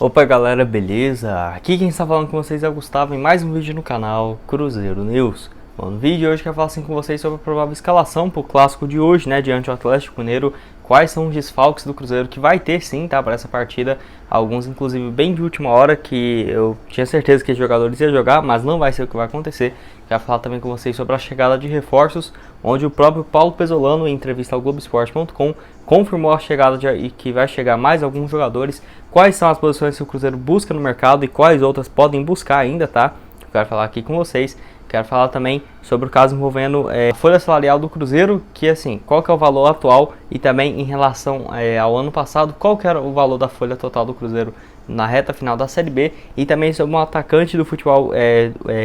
Opa galera, beleza? Aqui quem está falando com vocês é o Gustavo em mais um vídeo no canal Cruzeiro News. Bom, no vídeo de hoje eu quero falar assim com vocês sobre a provável escalação para o clássico de hoje, né, diante do Atlético Mineiro. Quais são os desfalques do Cruzeiro que vai ter sim, tá, para essa partida. Alguns inclusive bem de última hora que eu tinha certeza que os jogadores iam jogar, mas não vai ser o que vai acontecer. Quero falar também com vocês sobre a chegada de reforços, onde o próprio Paulo Pezzolano, em entrevista ao Globoesporte.com, confirmou a chegada e que vai chegar mais alguns jogadores. Quais são as posições que o Cruzeiro busca no mercado e quais outras podem buscar ainda, tá? Quero falar aqui com vocês. Quero falar também sobre o caso envolvendo a folha salarial do Cruzeiro, que assim, qual que é o valor atual e também em relação ao ano passado, qual que era o valor da folha total do Cruzeiro na reta final da Série B, e também sobre um atacante do futebol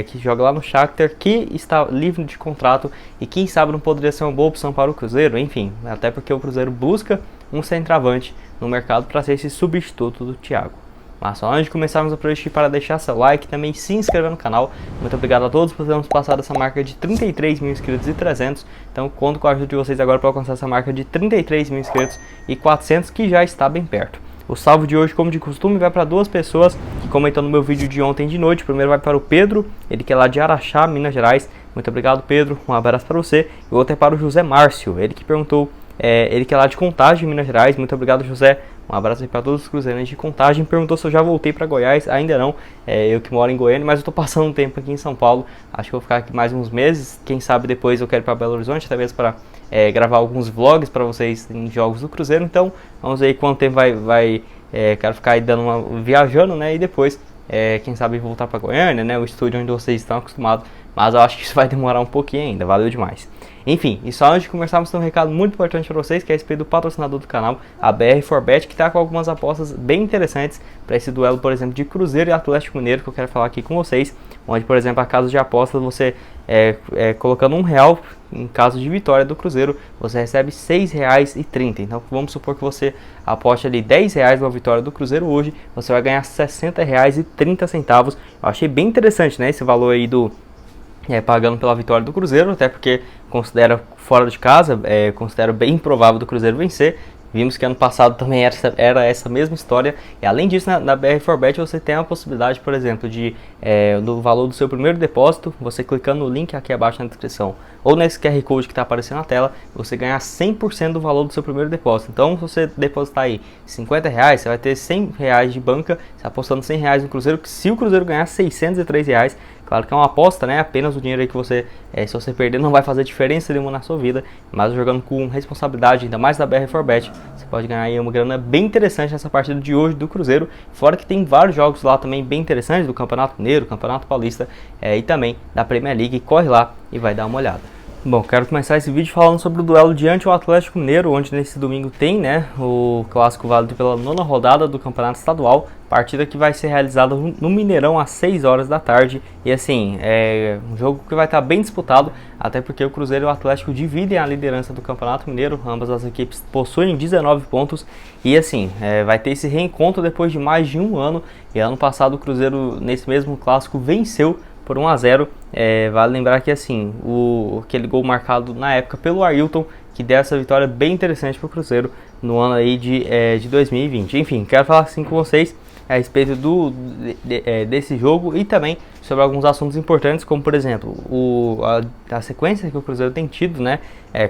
que joga lá no Shakhtar, que está livre de contrato e quem sabe não poderia ser uma boa opção para o Cruzeiro, enfim, até porque o Cruzeiro busca um centroavante no mercado para ser esse substituto do Thiago. Mas só antes de começarmos a progredir, para deixar seu like e também se inscrever no canal. Muito obrigado a todos por termos passado essa marca de 33 mil inscritos e 300. Então conto com a ajuda de vocês agora para alcançar essa marca de 33 mil inscritos e 400, que já está bem perto. O salve de hoje, como de costume, vai para duas pessoas que comentam no meu vídeo de ontem de noite. O primeiro vai para o Pedro, ele que é lá de Araxá, Minas Gerais. Muito obrigado, Pedro, um abraço para você. E o outro é para o José Márcio, ele que perguntou, ele que é lá de Contagem, Minas Gerais. Muito obrigado, José. Um abraço aí para todos os cruzeirenses de Contagem. Perguntou se eu já voltei para Goiás. Ainda não, eu que moro em Goiânia, mas eu tô passando um tempo aqui em São Paulo. Acho que vou ficar aqui mais uns meses. Quem sabe depois eu quero ir para Belo Horizonte, até mesmo para gravar alguns vlogs para vocês em jogos do Cruzeiro. Então vamos ver quanto tempo quero ficar aí viajando, né? E depois, quem sabe voltar para Goiânia, né? O estúdio onde vocês estão acostumados. Mas eu acho que isso vai demorar um pouquinho ainda. Valeu demais. Enfim, e só antes de começarmos, tem um recado muito importante para vocês, que é a respeito do patrocinador do canal, a BR4Bet, que está com algumas apostas bem interessantes para esse duelo, por exemplo, de Cruzeiro e Atlético Mineiro, que eu quero falar aqui com vocês, onde, por exemplo, a casa de apostas, você colocando R$1 em caso de vitória do Cruzeiro, você recebe R$6,30. Então, vamos supor que você aposte ali R$10 na vitória do Cruzeiro hoje, você vai ganhar R$60,30. Eu achei bem interessante, né, esse valor aí pagando pela vitória do Cruzeiro, até porque considero fora de casa, considero bem improvável do Cruzeiro vencer. Vimos que ano passado também era essa mesma história. E além disso, na BR4Bet você tem a possibilidade, por exemplo, do valor do seu primeiro depósito, você clicando no link aqui abaixo na descrição, ou nesse QR Code que está aparecendo na tela, você ganhar 100% do valor do seu primeiro depósito. Então, se você depositar aí R$50, você vai ter R$100 de banca, você apostando R$100 no Cruzeiro, que se o Cruzeiro ganhar R$603, claro que é uma aposta, né? Apenas o dinheiro aí que você, se você perder, não vai fazer diferença nenhuma na sua vida. Mas jogando com responsabilidade, ainda mais da BR4Bet, você pode ganhar aí uma grana bem interessante nessa partida de hoje do Cruzeiro. Fora que tem vários jogos lá também bem interessantes, do Campeonato Mineiro, Campeonato Paulista e também da Premier League. Corre lá e vai dar uma olhada. Bom, quero começar esse vídeo falando sobre o duelo diante do Atlético Mineiro, onde nesse domingo tem, né, o clássico válido pela 9ª rodada do Campeonato Estadual, partida que vai ser realizada no Mineirão às 6 horas da tarde, e assim, é um jogo que vai estar bem disputado, até porque o Cruzeiro e o Atlético dividem a liderança do Campeonato Mineiro, ambas as equipes possuem 19 pontos, e assim, vai ter esse reencontro depois de mais de um ano, e ano passado o Cruzeiro nesse mesmo clássico venceu por 1-0, vale lembrar que assim, aquele gol marcado na época pelo Ailton, que deu essa vitória bem interessante para o Cruzeiro no ano aí de 2020. Enfim, quero falar assim com vocês a respeito desse jogo e também sobre alguns assuntos importantes, como por exemplo, a sequência que o Cruzeiro tem tido, né?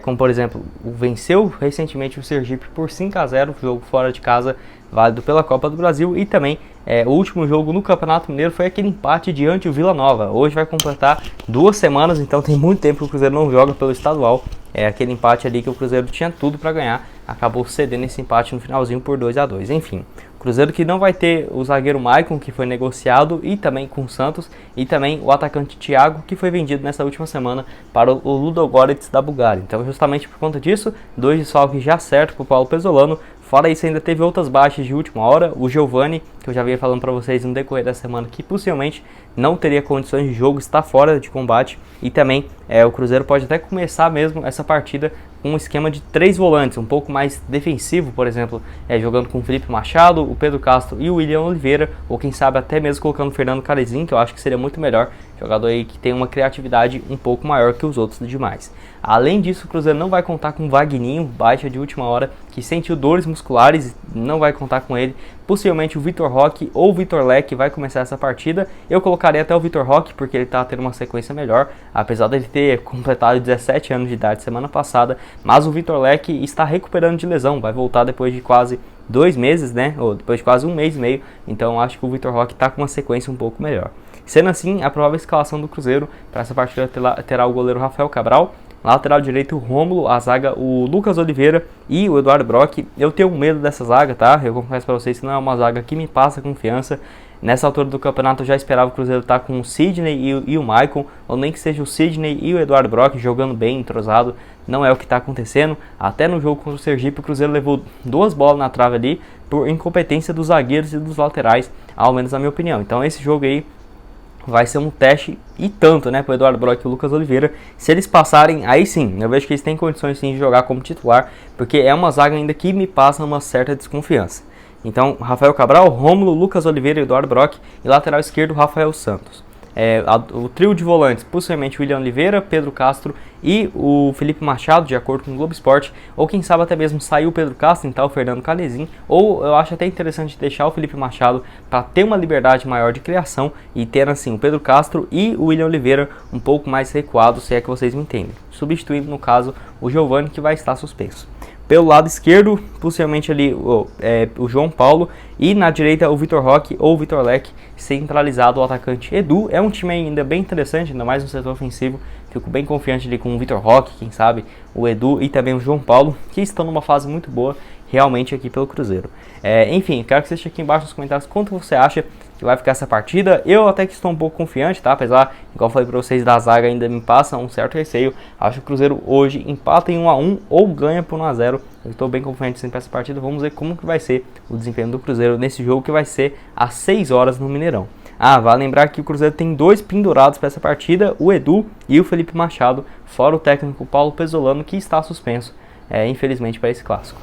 Como por exemplo, venceu recentemente o Sergipe por 5-0, jogo fora de casa, válido pela Copa do Brasil, e também o último jogo no Campeonato Mineiro foi aquele empate diante do Vila Nova. Hoje vai completar 2 semanas, então tem muito tempo que o Cruzeiro não joga pelo estadual. Aquele empate ali que o Cruzeiro tinha tudo para ganhar, acabou cedendo esse empate no finalzinho por 2-2. Enfim, Cruzeiro que não vai ter o zagueiro Maicon, que foi negociado, e também com o Santos, e também o atacante Thiago, que foi vendido nessa última semana para o Ludogorets da Bulgária. Então, justamente por conta disso, 2 desfalques já certo para o Paulo Pezzolano. Fora isso, ainda teve outras baixas de última hora. O Giovani, que eu já vinha falando para vocês no decorrer da semana, que possivelmente não teria condições de jogo, está fora de combate. E também o Cruzeiro pode até começar mesmo essa partida com um esquema de 3 volantes, um pouco mais defensivo, por exemplo, jogando com o Felipe Machado, o Pedro Castro e o William Oliveira, ou quem sabe até mesmo colocando o Fernando Carezinho, que eu acho que seria muito melhor, jogador aí que tem uma criatividade um pouco maior que os outros demais. Além disso, o Cruzeiro não vai contar com o Vagninho, baixa de última hora, que sentiu dores musculares, não vai contar com ele. Possivelmente o Vitor Roque ou o Vitor Leque vai começar essa partida. Eu colocaria até o Vitor Roque, porque ele está tendo uma sequência melhor, apesar dele ter completado 17 anos de idade semana passada. Mas o Vitor Leque está recuperando de lesão, vai voltar depois de quase 2 meses, né? Ou depois de quase 1 mês e meio. Então acho que o Vitor Roque está com uma sequência um pouco melhor. Sendo assim, a provável escalação do Cruzeiro para essa partida terá o goleiro Rafael Cabral, lateral direito o Rômulo, a zaga o Lucas Oliveira e o Eduardo Brock. Eu tenho medo dessa zaga, tá? Eu confesso para vocês que não é uma zaga que me passa confiança. Nessa altura do campeonato eu já esperava o Cruzeiro estar com o Sidney e o Maicon, ou nem que seja o Sidney e o Eduardo Brock jogando bem, entrosado. Não é o que está acontecendo. Até no jogo contra o Sergipe o Cruzeiro levou 2 bolas na trave ali por incompetência dos zagueiros e dos laterais, ao menos na minha opinião. Então esse jogo aí vai ser um teste e tanto, né, para o Eduardo Brock e o Lucas Oliveira. Se eles passarem, aí sim, eu vejo que eles têm condições sim de jogar como titular, porque é uma zaga ainda que me passa uma certa desconfiança. Então, Rafael Cabral, Rômulo, Lucas Oliveira e Eduardo Brock, e lateral esquerdo, Rafael Santos. O trio de volantes, possivelmente William Oliveira, Pedro Castro e o Felipe Machado, de acordo com o Globo Esporte, ou quem sabe até mesmo sair o Pedro Castro, então o Fernando Canezin, ou eu acho até interessante deixar o Felipe Machado para ter uma liberdade maior de criação e ter assim o Pedro Castro e o William Oliveira um pouco mais recuados, se é que vocês me entendem, substituindo no caso o Giovani, que vai estar suspenso. Pelo lado esquerdo, possivelmente ali o João Paulo, e na direita o Vitor Roque ou o Vitor Leque, centralizado o atacante Edu. É um time ainda bem interessante, ainda mais no setor ofensivo. Fico bem confiante ali com o Vitor Roque, quem sabe o Edu e também o João Paulo, que estão numa fase muito boa realmente aqui pelo Cruzeiro. Enfim, quero que você deixe aqui embaixo nos comentários quanto você acha que vai ficar essa partida. Eu até que estou um pouco confiante, tá? Apesar, igual eu falei pra vocês, da zaga ainda me passa um certo receio. Acho que o Cruzeiro hoje empata em 1 a 1 ou ganha por 1 a 0. Eu estou bem confiante sempre essa partida. Vamos ver como que vai ser o desempenho do Cruzeiro nesse jogo, que vai ser às 6 horas no Mineirão. Vale lembrar que o Cruzeiro tem 2 pendurados para essa partida, o Edu e o Felipe Machado, fora o técnico Paulo Pezzolano, que está suspenso, infelizmente, para esse clássico.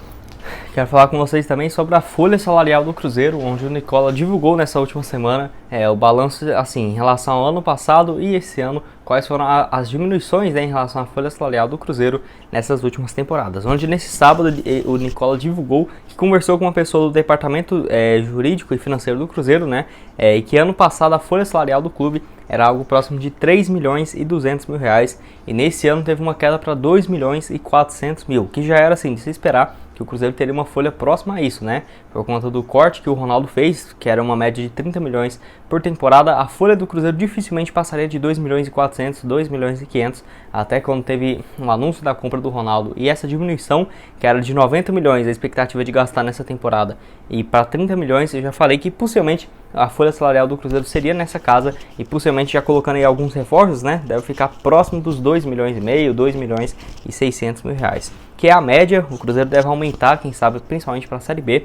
Quero falar com vocês também sobre a folha salarial do Cruzeiro, onde o Nicola divulgou nessa última semana o balanço assim, em relação ao ano passado e esse ano, quais foram as diminuições em relação à folha salarial do Cruzeiro nessas últimas temporadas. Onde nesse sábado o Nicola divulgou que conversou com uma pessoa do departamento jurídico e financeiro do Cruzeiro, né, e que ano passado a folha salarial do clube era algo próximo de 3 milhões e 200 mil reais, e nesse ano teve uma queda para 2 milhões e 400 mil, que já era assim de se esperar que o Cruzeiro teria uma folha próxima a isso, né? Por conta do corte que o Ronaldo fez, que era uma média de 30 milhões por temporada, a folha do Cruzeiro dificilmente passaria de 2 milhões e 400, 2 milhões e 500, até quando teve um anúncio da compra do Ronaldo. E essa diminuição, que era de 90 milhões, a expectativa de gastar nessa temporada, e para 30 milhões, eu já falei que possivelmente a folha salarial do Cruzeiro seria nessa casa, e possivelmente já colocando aí alguns reforços, né? Deve ficar próximo dos 2 milhões e meio, 2 milhões e 600 mil reais. Que é a média. O Cruzeiro deve aumentar, quem sabe, principalmente para a Série B,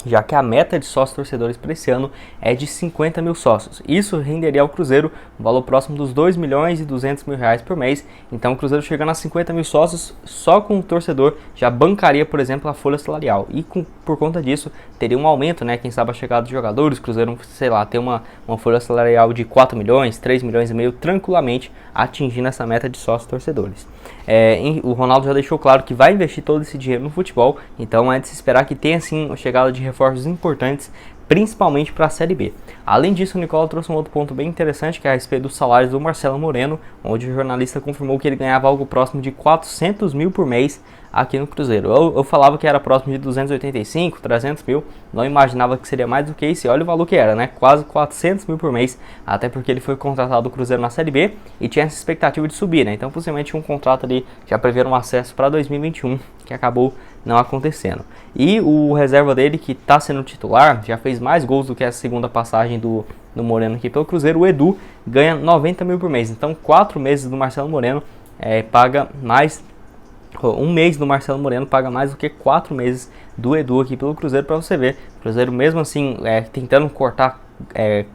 já que a meta de sócios torcedores para esse ano é de 50 mil sócios. Isso renderia ao Cruzeiro um valor próximo dos 2 milhões e 200 mil reais por mês. Então o Cruzeiro chegando a 50 mil sócios, só com o torcedor já bancaria, por exemplo, a folha salarial. E por conta disso, teria um aumento, né? Quem sabe a chegada de jogadores, o Cruzeiro, sei lá, ter uma folha salarial de 4 milhões, 3 milhões e meio, tranquilamente atingindo essa meta de sócios torcedores. O Ronaldo já deixou claro que vai investir todo esse dinheiro no futebol, então é de se esperar que tenha sim a chegada de reforços importantes, principalmente para a Série B. Além disso, o Nicola trouxe um outro ponto bem interessante, que é a respeito dos salários do Marcelo Moreno, onde o jornalista confirmou que ele ganhava algo próximo de 400 mil por mês aqui no Cruzeiro. Eu falava que era próximo de 285, 300 mil, não imaginava que seria mais do que isso, e olha o valor que era, né? Quase 400 mil por mês, até porque ele foi contratado do Cruzeiro na Série B e tinha essa expectativa de subir, né? Então possivelmente um contrato ali já preveram um acesso para 2021, que acabou não acontecendo. E o reserva dele, que está sendo titular, já fez mais gols do que a segunda passagem do Moreno aqui pelo Cruzeiro, o Edu, ganha 90 mil por mês. Então 4 meses do Marcelo Moreno paga mais. Um mês do Marcelo Moreno paga mais do que 4 meses do Edu aqui pelo Cruzeiro, para você ver. O Cruzeiro mesmo assim tentando cortar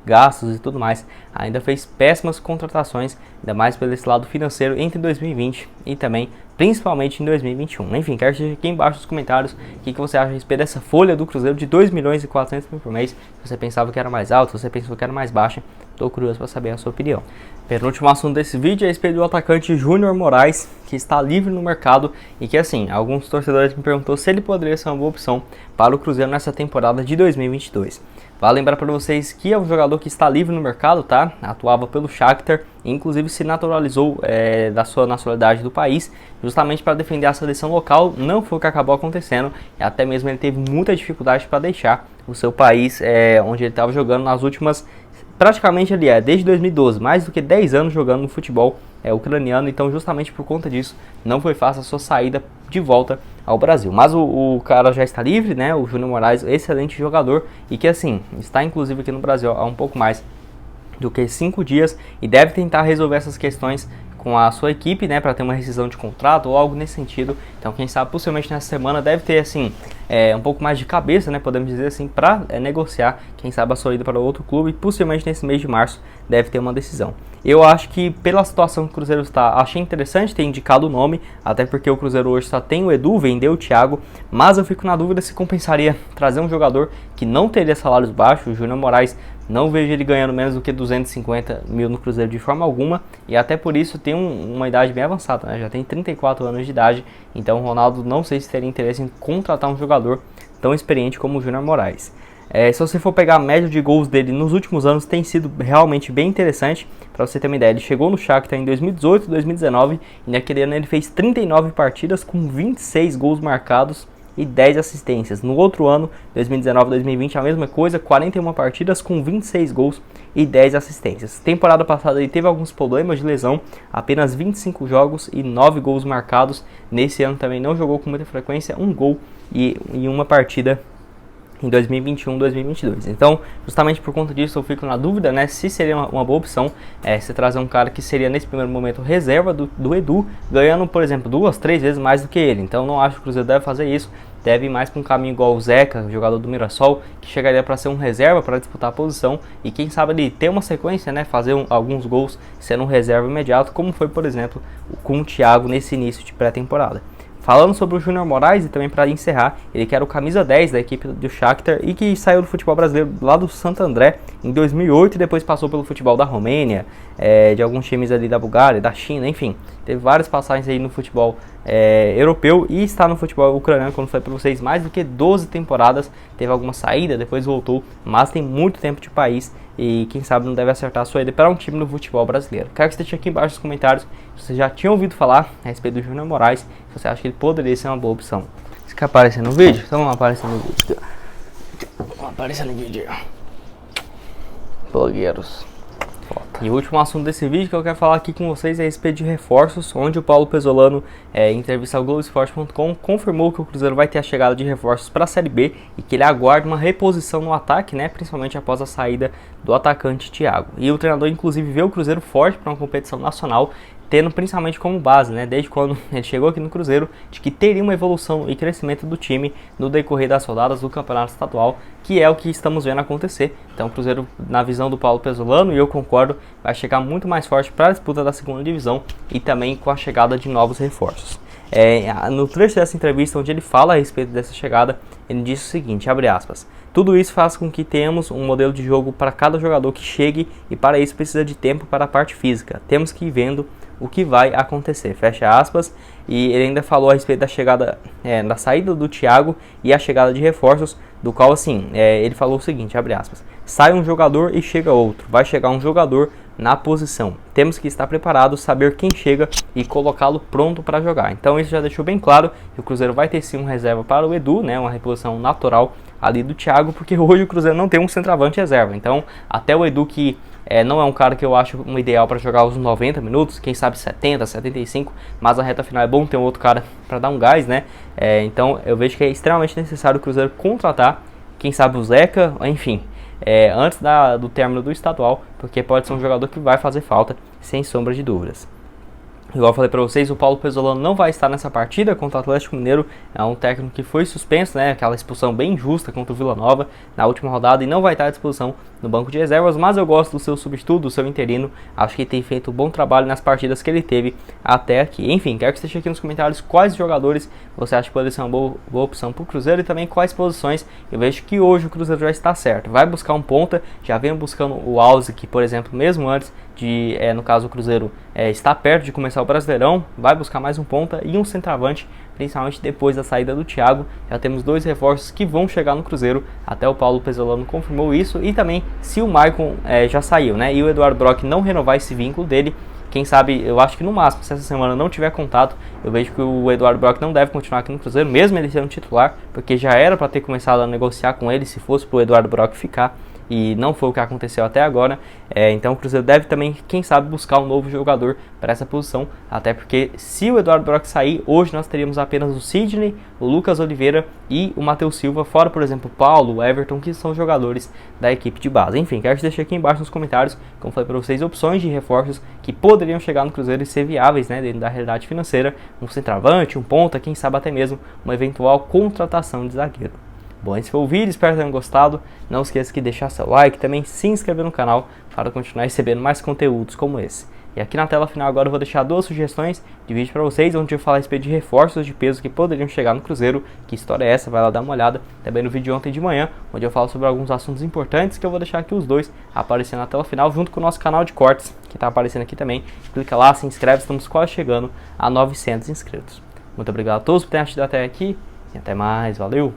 gastos e tudo mais, ainda fez péssimas contratações, ainda mais pelo esse lado financeiro entre 2020 e também principalmente em 2021. Enfim, quero que deixe aqui embaixo nos comentários o que você acha a respeito dessa folha do Cruzeiro de 2.400.000 por mês. Se você pensava que era mais alto, se você pensou que era mais baixa, estou curioso para saber a sua opinião. Penúltimo assunto desse vídeo é a respeito do atacante Júnior Moraes, que está livre no mercado e que, assim, alguns torcedores me perguntou se ele poderia ser uma boa opção para o Cruzeiro nessa temporada de 2022. Vale lembrar para vocês que é um jogador que está livre no mercado, tá? Atuava pelo Shakhtar, inclusive se naturalizou da sua nacionalidade do país, justamente para defender a seleção local. Não foi o que acabou acontecendo, e até mesmo ele teve muita dificuldade para deixar o seu país, onde ele estava jogando nas últimas, praticamente ali, desde 2012, mais do que 10 anos jogando no futebol ucraniano. Então justamente por conta disso, não foi fácil a sua saída de volta ao Brasil. Mas o cara já está livre, né? O Júnior Moraes, excelente jogador, e que, assim, está inclusive aqui no Brasil há um pouco mais do que 5 dias e deve tentar resolver essas questões com a sua equipe, né, para ter uma rescisão de contrato ou algo nesse sentido. Então, quem sabe, possivelmente nessa semana deve ter, assim, um pouco mais de cabeça, né, podemos dizer assim, para negociar, quem sabe, a sua ida para outro clube, e possivelmente nesse mês de março deve ter uma decisão. Eu acho que, pela situação que o Cruzeiro está, achei interessante ter indicado o nome, até porque o Cruzeiro hoje só tem o Edu, vendeu o Thiago, mas eu fico na dúvida se compensaria trazer um jogador que não teria salários baixos. O Júnior Moraes, não vejo ele ganhando menos do que 250 mil no Cruzeiro de forma alguma, e até por isso tem uma idade bem avançada, né? Já tem 34 anos de idade, então o Ronaldo não sei se teria interesse em contratar um jogador tão experiente como o Júnior Moraes. Se você for pegar a média de gols dele nos últimos anos, tem sido realmente bem interessante. Para você ter uma ideia, ele chegou no Shakhtar em 2018, 2019, e naquele ano ele fez 39 partidas com 26 gols marcados e 10 assistências. No outro ano, 2019, 2020, a mesma coisa, 41 partidas com 26 gols e 10 assistências. Temporada passada ele teve alguns problemas de lesão, apenas 25 jogos e 9 gols marcados. Nesse ano também não jogou com muita frequência, um gol e uma partida em 2021, 2022. Então, justamente por conta disso, eu fico na dúvida, né, se seria uma boa opção se trazer um cara que seria, nesse primeiro momento, reserva do Edu, ganhando, por exemplo, 2, 3 vezes mais do que ele. Então, não acho que o Cruzeiro deve fazer isso. Deve ir mais para um caminho igual o Zeca, jogador do Mirassol, que chegaria para ser um reserva para disputar a posição e, quem sabe, ele ter uma sequência, né, fazer alguns gols sendo um reserva imediato, como foi, por exemplo, com o Thiago nesse início de pré-temporada. Falando sobre o Júnior Moraes, e também para encerrar, ele que era o camisa 10 da equipe do Shakhtar e que saiu do futebol brasileiro lá do Santo André em 2008 e depois passou pelo futebol da Romênia, de alguns times ali da Bulgária, da China, enfim. Teve várias passagens aí no futebol europeu e está no futebol ucraniano, como foi para vocês, mais do que 12 temporadas. Teve alguma saída, depois voltou, mas tem muito tempo de país e quem sabe não deve acertar a sua ida para um time no futebol brasileiro. Quero que você deixe aqui embaixo nos comentários se você já tinha ouvido falar a respeito do Júnior Moraes, se você acha que ele poderia ser uma boa opção. Você quer aparecer no vídeo? Então vamos aparecer no vídeo. Vamos aparecer no vídeo. Blogueiros. E o último assunto desse vídeo que eu quero falar aqui com vocês é a respeito de reforços, onde o Paulo Pezzolano, em entrevista ao Globoesporte.com, confirmou que o Cruzeiro vai ter a chegada de reforços para a Série B e que ele aguarda uma reposição no ataque, né, principalmente após a saída do atacante Thiago. E o treinador, inclusive, vê o Cruzeiro forte para uma competição nacional, tendo principalmente como base, né, desde quando ele chegou aqui no Cruzeiro, de que teria uma evolução e crescimento do time no decorrer das rodadas do Campeonato Estadual, que é o que estamos vendo acontecer. Então o Cruzeiro, na visão do Paulo Pezzolano, e eu concordo, vai chegar muito mais forte para a disputa da segunda divisão e também com a chegada de novos reforços. No trecho dessa entrevista, onde ele fala a respeito dessa chegada, ele disse o seguinte, abre aspas: tudo isso faz com que tenhamos um modelo de jogo para cada jogador que chegue e para isso precisa de tempo para a parte física. Temos que ir vendo o que vai acontecer, fecha aspas. E ele ainda falou a respeito da chegada, da saída do Thiago e a chegada de reforços, do qual assim, ele falou o seguinte, abre aspas: sai um jogador e chega outro, vai chegar um jogador na posição, temos que estar preparados, saber quem chega e colocá-lo pronto para jogar. Então isso já deixou bem claro que o Cruzeiro vai ter sim um reserva para o Edu, né, uma reposição natural ali do Thiago, porque hoje o Cruzeiro não tem um centroavante reserva. Então até o Edu, que não é um cara que eu acho um ideal para jogar os 90 minutos, quem sabe 70, 75, mas a reta final é bom ter um outro cara para dar um gás, né? Então eu vejo que é extremamente necessário o Cruzeiro contratar, quem sabe o Zeca, enfim, antes do término do estadual, porque pode ser um jogador que vai fazer falta, sem sombra de dúvidas. Igual eu falei para vocês, o Paulo Pezzolano não vai estar nessa partida contra o Atlético Mineiro. É um técnico que foi suspenso, né? Aquela expulsão bem injusta contra o Vila Nova na última rodada e não vai estar à disposição no banco de reservas. Mas eu gosto do seu substituto, do seu interino. Acho que ele tem feito um bom trabalho nas partidas que ele teve até aqui. Enfim, quero que você deixe aqui nos comentários quais jogadores você acha que pode ser uma boa opção para o Cruzeiro e também quais posições. Eu vejo que hoje o Cruzeiro já está certo. Vai buscar um ponta, já vem buscando o Alze, que por exemplo, mesmo antes de, no caso o Cruzeiro está perto de começar o Brasileirão, vai buscar mais um ponta e um centroavante, principalmente depois da saída do Thiago. Já temos 2 reforços que vão chegar no Cruzeiro, até o Paulo Pezzolano confirmou isso, e também se o Maicon já saiu, né, e o Eduardo Brock não renovar esse vínculo dele, quem sabe, eu acho que no máximo, se essa semana não tiver contato, eu vejo que o Eduardo Brock não deve continuar aqui no Cruzeiro, mesmo ele sendo titular, porque já era para ter começado a negociar com ele se fosse para o Eduardo Brock ficar, e não foi o que aconteceu até agora. Então o Cruzeiro deve também, quem sabe, buscar um novo jogador para essa posição, até porque se o Eduardo Brock sair, hoje nós teríamos apenas o Sidney, o Lucas Oliveira e o Matheus Silva, fora por exemplo o Paulo, o Everton, que são jogadores da equipe de base. Enfim, quero que você deixe aqui embaixo nos comentários, como falei para vocês, opções de reforços que poderiam chegar no Cruzeiro e ser viáveis, né, dentro da realidade financeira, um centroavante, um ponta, quem sabe até mesmo uma eventual contratação de zagueiro. Bom, esse foi o vídeo, espero que tenham gostado. Não esqueça de deixar seu like, também se inscrever no canal para continuar recebendo mais conteúdos como esse. E aqui na tela final agora eu vou deixar 2 sugestões de vídeo para vocês, onde eu falar a respeito de reforços de peso que poderiam chegar no Cruzeiro. Que história é essa? Vai lá dar uma olhada. Também no vídeo de ontem de manhã, onde eu falo sobre alguns assuntos importantes, que eu vou deixar aqui os 2 aparecendo na tela final, junto com o nosso canal de cortes, que está aparecendo aqui também. Clica lá, se inscreve, estamos quase chegando a 900 inscritos. Muito obrigado a todos por terem assistido até aqui e até mais, valeu!